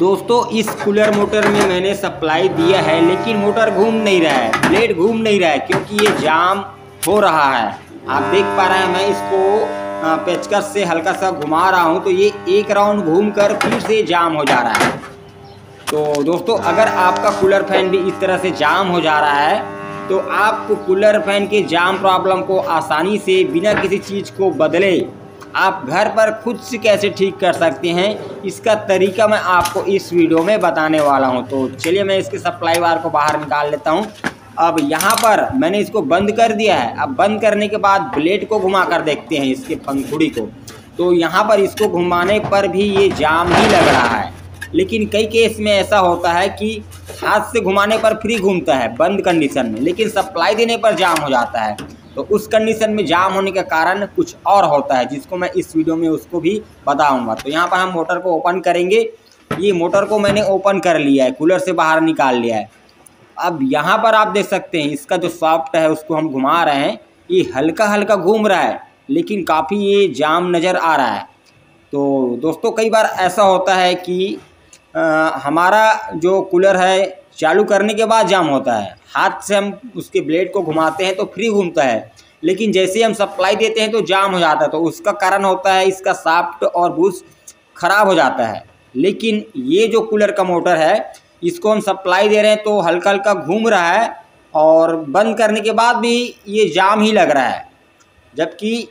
दोस्तों इस cooler motor में मैंने सप्लाई दिया है, लेकिन मोटर घूम नहीं रहा है, ब्लेड घूम नहीं रहा है क्योंकि ये जाम हो रहा है। आप देख पा रहे हैं, मैं इसको पेचकस से हल्का सा घुमा रहा हूँ तो ये एक राउंड घूमकर फिर से जाम हो जा रहा है। तो दोस्तों अगर आपका कूलर फैन भी इस तरह से जाम हो जा रहा है तो आप कूलर फैन के जाम प्रॉब्लम को आसानी से बिना किसी चीज़ को बदले आप घर पर खुद से कैसे ठीक कर सकते हैं, इसका तरीका मैं आपको इस वीडियो में बताने वाला हूं। तो चलिए मैं इसके सप्लाई वायर को बाहर निकाल लेता हूं। अब यहां पर मैंने इसको बंद कर दिया है। अब बंद करने के बाद ब्लेड को घुमा कर देखते हैं इसके पंखुड़ी को। तो यहां पर इसको घुमाने पर भी ये जाम ही लग रहा है, लेकिन कई केस में ऐसा होता है कि हाथ से घुमाने पर फ्री घूमता है बंद कंडीशन में, लेकिन सप्लाई देने पर जाम हो जाता है। तो उस कंडीशन में जाम होने का कारण कुछ और होता है, जिसको मैं इस वीडियो में उसको भी बताऊंगा। तो यहाँ पर हम मोटर को ओपन करेंगे। ये मोटर को मैंने ओपन कर लिया है, कूलर से बाहर निकाल लिया है। अब यहाँ पर आप देख सकते हैं इसका जो सॉफ्ट है उसको हम घुमा रहे हैं, ये हल्का हल्का घूम रहा है, लेकिन काफ़ी ये जाम नज़र आ रहा है। तो दोस्तों कई बार ऐसा होता है कि हमारा जो कूलर है चालू करने के बाद जाम होता है, हाथ से हम उसके ब्लेड को घुमाते हैं तो फ्री घूमता है, लेकिन जैसे हम सप्लाई देते हैं तो जाम हो जाता है। तो उसका कारण होता है इसका शाफ्ट और बुश खराब हो जाता है। लेकिन ये जो कूलर का मोटर है इसको हम सप्लाई दे रहे हैं तो हल्का हल्का घूम रहा है और बंद करने के बाद भी ये जाम ही लग रहा है। जबकि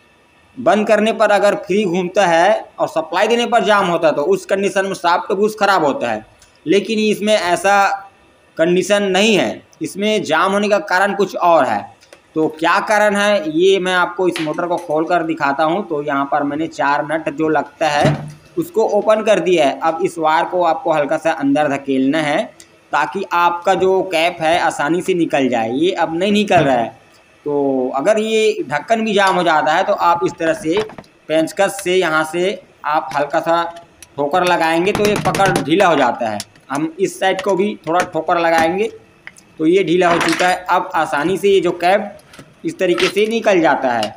बंद करने पर अगर फ्री घूमता है और सप्लाई देने पर जाम होता है तो उस कंडीशन में शाफ्ट बुश खराब होता है। लेकिन इसमें ऐसा कंडीशन नहीं है, इसमें जाम होने का कारण कुछ और है। तो क्या कारण है ये मैं आपको इस मोटर को खोल कर दिखाता हूँ। तो यहाँ पर मैंने 4 नट जो लगता है उसको ओपन कर दिया है। अब इस वायर को आपको हल्का सा अंदर धकेलना है ताकि आपका जो कैप है आसानी से निकल जाए। ये अब नहीं निकल रहा है, तो अगर ये ढक्कन भी जाम हो जाता है तो आप इस तरह से पेंचकस से यहाँ से आप हल्का सा ठोकर लगाएंगे तो ये पकड़ ढीला हो जाता है। हम इस साइड को भी थोड़ा ठोकर लगाएंगे तो ये ढीला हो चुका है। अब आसानी से ये जो कैप इस तरीके से निकल जाता है।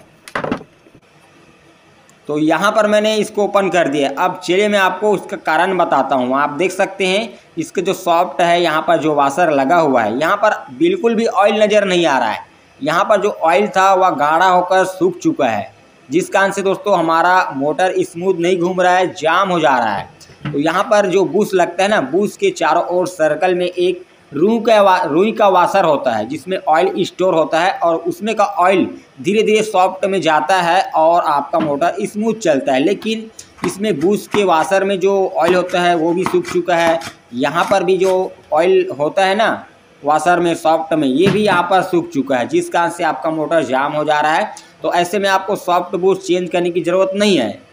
तो यहाँ पर मैंने इसको ओपन कर दिया। अब चलिए मैं आपको उसका कारण बताता हूँ। आप देख सकते हैं इसके जो सॉफ्ट है यहाँ पर जो वाशर लगा हुआ है, यहाँ पर बिल्कुल भी ऑयल नज़र नहीं आ रहा है। यहाँ पर जो ऑयल था वह गाढ़ा होकर सूख चुका है, जिस कारण से दोस्तों हमारा मोटर स्मूथ नहीं घूम रहा है, जाम हो जा रहा है। तो यहाँ पर जो बूश लगता है ना, बूश के चारों ओर सर्कल में एक रुई का वाशर होता है जिसमें ऑयल स्टोर होता है और उसमें का ऑयल धीरे धीरे सॉफ्ट में जाता है और आपका मोटर स्मूथ चलता है। लेकिन इसमें बूश के वाशर में जो ऑयल होता है वो भी सूख चुका है। यहाँ पर भी जो ऑयल होता है ना वाशर में सॉफ्ट में, ये भी यहाँ पर सूख चुका है, जिस कारण से आपका मोटर जाम हो जा रहा है। तो ऐसे में आपको सॉफ्ट बूश चेंज करने की ज़रूरत नहीं है।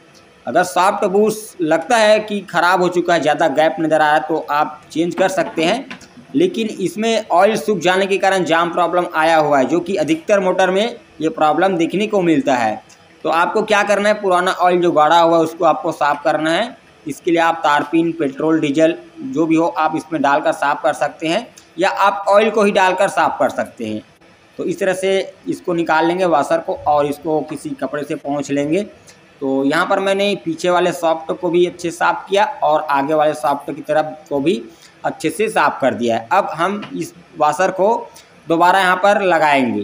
अगर सॉफ्ट बूश लगता है कि ख़राब हो चुका है, ज़्यादा गैप नज़र आ रहा है, तो आप चेंज कर सकते हैं। लेकिन इसमें ऑयल सूख जाने के कारण जाम प्रॉब्लम आया हुआ है, जो कि अधिकतर मोटर में ये प्रॉब्लम देखने को मिलता है। तो आपको क्या करना है, पुराना ऑयल जो गाढ़ा हुआ है उसको आपको साफ़ करना है। इसके लिए आप तारपीन, पेट्रोल, डीजल जो भी हो आप इसमें डालकर साफ़ कर सकते हैं, या आप ऑयल को ही डालकर साफ़ कर सकते हैं। तो इस तरह से इसको निकाल लेंगे वाशर को और इसको किसी कपड़े से पोंछ लेंगे। तो यहाँ पर मैंने पीछे वाले सॉफ्ट को भी अच्छे साफ़ किया और आगे वाले सॉफ्ट की तरफ को भी अच्छे से साफ़ कर दिया है। अब हम इस वाशर को दोबारा यहाँ पर लगाएंगे।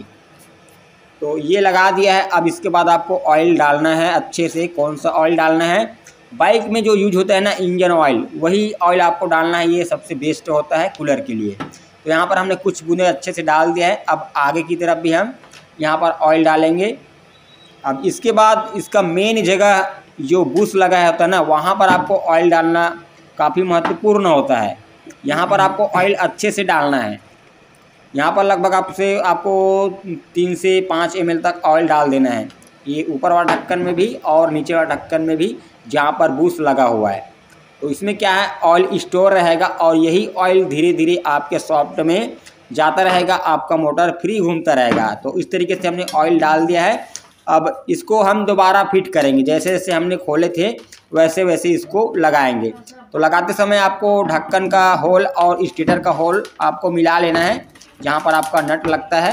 तो ये लगा दिया है। अब इसके बाद आपको ऑयल डालना है अच्छे से। कौन सा ऑयल डालना है, बाइक में जो यूज होता है ना इंजन ऑयल, वही ऑयल आपको डालना है। ये सबसे बेस्ट होता है कूलर के लिए। तो यहाँ पर हमने कुछ बूंदे अच्छे से डाल दिया है। अब आगे की तरफ भी हम यहाँ पर ऑयल डालेंगे। अब इसके बाद इसका मेन जगह जो बुश लगा होता है ना, वहाँ पर आपको ऑयल डालना काफ़ी महत्वपूर्ण होता है। यहाँ पर आपको ऑयल अच्छे से डालना है। यहाँ पर लगभग आपको 3 से 5 ml तक ऑयल डाल देना है। ये ऊपर वाला ढक्कन में भी और नीचे वाला ढक्कन में भी जहाँ पर बुश लगा हुआ है। तो इसमें क्या है, ऑयल स्टोर रहेगा और यही ऑयल धीरे धीरे आपके सॉफ्ट में जाता रहेगा, आपका मोटर फ्री घूमता रहेगा। तो इस तरीके से हमने ऑयल डाल दिया है। अब इसको हम दोबारा फिट करेंगे, जैसे जैसे हमने खोले थे वैसे वैसे इसको लगाएंगे। तो लगाते समय आपको ढक्कन का होल और स्टेटर का होल आपको मिला लेना है जहाँ पर आपका नट लगता है,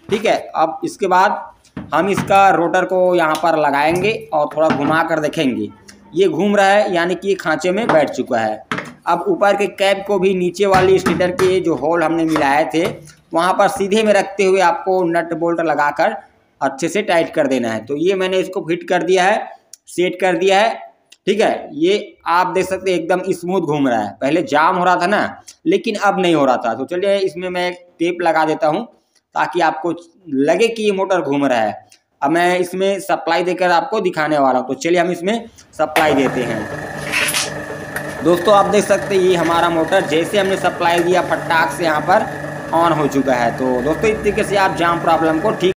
ठीक है। अब इसके बाद हम इसका रोटर को यहाँ पर लगाएंगे और थोड़ा घुमा कर देखेंगे। ये घूम रहा है यानी कि ये खांचे में बैठ चुका है। अब ऊपर के कैप को भी नीचे वाली स्टेटर के जो होल हमने मिलाए थे वहाँ पर सीधे में रखते हुए आपको नट बोल्ट लगाकर अच्छे से टाइट कर देना है। तो ये मैंने इसको फिट कर दिया है, सेट कर दिया है। ठीक है, ये आप देख सकते हैं एकदम स्मूथ घूम रहा है। पहले जाम हो रहा था ना, लेकिन अब नहीं हो रहा था। तो चलिए इसमें मैं एक टेप लगा देता हूँ ताकि आपको लगे कि ये मोटर घूम रहा है। अब मैं इसमें सप्लाई देकर आपको दिखाने वाला हूँ। तो चलिए हम इसमें सप्लाई देते हैं। दोस्तों आप देख सकते हैं ये हमारा मोटर जैसे हमने सप्लाई दिया फटाक से यहाँ पर ऑन हो चुका है। तो दोस्तों इस तरीके से आप जाम प्रॉब्लम को ठीक